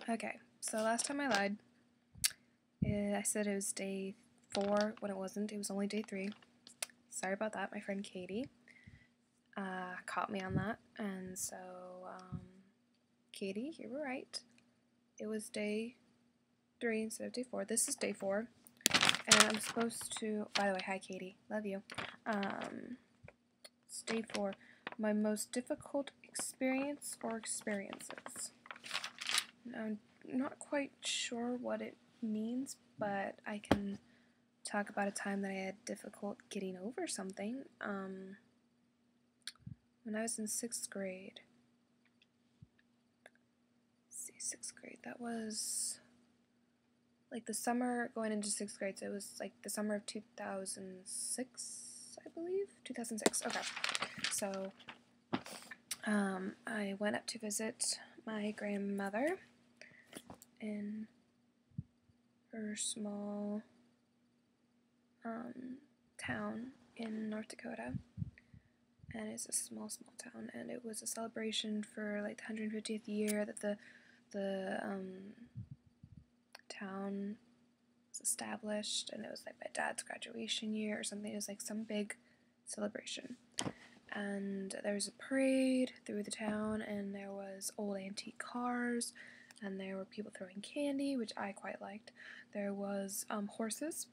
Okay, so last time I lied, I said it was day 4 when it wasn't. It was only day 3. Sorry about that. My friend Katie caught me on that. And so, Katie, you were right. It was day 3 instead of day 4. This is day 4. And I'm supposed to, by the way, hi Katie. Love you. It's day 4. My most difficult experience or experiences. Now, I'm not quite sure what it means, but I can talk about a time that I had difficult getting over something. When I was in 6th grade. Let's see, 6th grade. That was like the summer going into 6th grade. So it was like the summer of 2006, I believe. 2006. Okay. So I went up to visit my grandmother in her small town in North Dakota, and it's a small town, and it was a celebration for like the 150th year that the town was established, and it was like my dad's graduation year or something. It was like some big celebration, and there was a parade through the town, and there was old antique cars, and there were people throwing candy, which I quite liked. There was horses,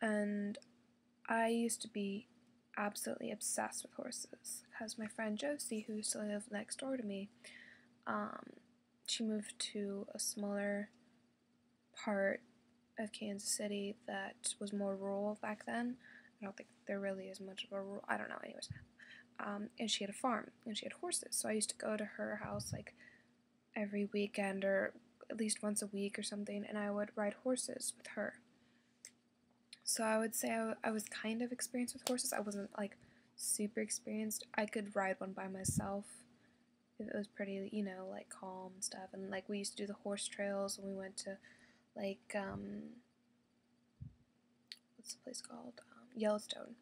and I used to be absolutely obsessed with horses because my friend Josie, who used to live next door to me, she moved to a smaller part of Kansas City that was more rural back then. I don't think there really is much of a rural, I don't know, anyways. And she had a farm, and she had horses, so I used to go to her house like every weekend or at least once a week or something, and I would ride horses with her. So I would say I was kind of experienced with horses. I wasn't like super experienced. I could ride one by myself if it was pretty, like calm and stuff. And like we used to do the horse trails when we went to like what's the place called? Yellowstone.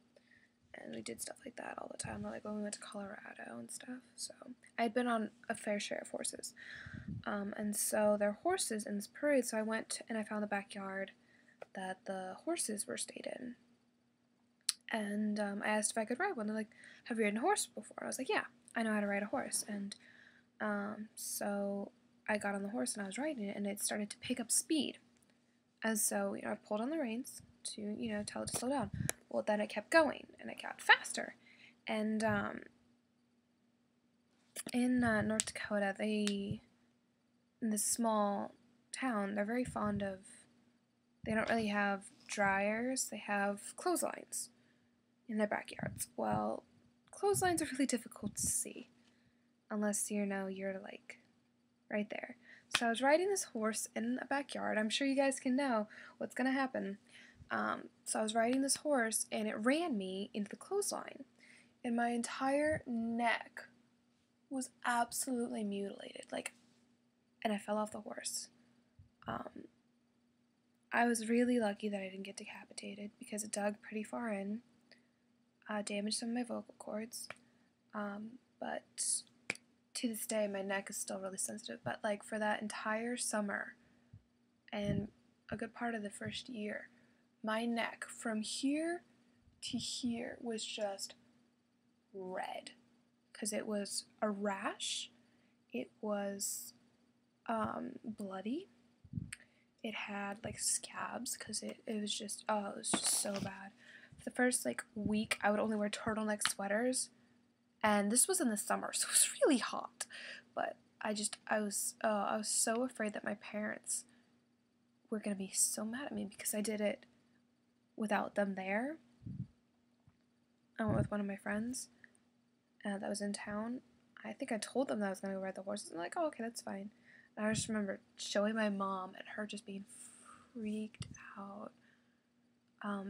And we did stuff like that all the time, like when we went to Colorado and stuff. So I'd been on a fair share of horses. And so there are horses in this parade, so I went and I found the backyard that the horses were stayed in. And I asked if I could ride one. They're like, have you ridden a horse before? I was like, yeah, I know how to ride a horse. And so I got on the horse and I was riding it, and it started to pick up speed. And so, I pulled on the reins to, tell it to slow down. Well, then it kept going, and it got faster. And in North Dakota, in this small town, they're very fond of, they don't really have dryers, they have clotheslines in their backyards. Well, clotheslines are really difficult to see unless you're like right there. So I was riding this horse in a backyard. I'm sure you guys can know what's gonna happen. So I was riding this horse, and it ran me into the clothesline, and my entire neck was absolutely mutilated, and I fell off the horse. I was really lucky that I didn't get decapitated because it dug pretty far in, damaged some of my vocal cords, but to this day my neck is still really sensitive. But like for that entire summer and a good part of the first year, my neck from here to here was just red because it was a rash. It was bloody. It had like scabs because it was just so bad. For the first week, I would only wear turtleneck sweaters, and this was in the summer, so it was really hot. But I was so afraid that my parents were gonna be so mad at me because I did it without them there. I went with one of my friends that was in town. I think I told them that I was gonna go ride the horses, and they're like, oh, okay, that's fine. And I just remember showing my mom and her just being freaked out.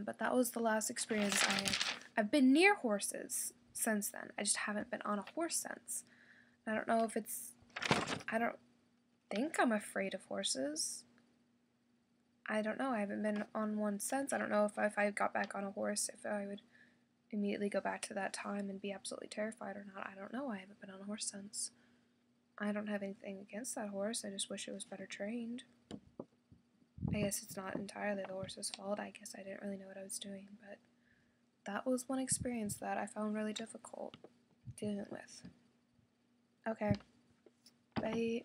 But that was the last experience I had. I've been near horses since then. I just haven't been on a horse since. I don't know if I don't think I'm afraid of horses. I don't know. I haven't been on one since. I don't know if I got back on a horse, if I would immediately go back to that time and be absolutely terrified or not. I don't know. I haven't been on a horse since. I don't have anything against that horse, I just wish it was better trained. I guess it's not entirely the horse's fault, I guess I didn't really know what I was doing, but that was one experience that I found really difficult dealing with. Okay, bye.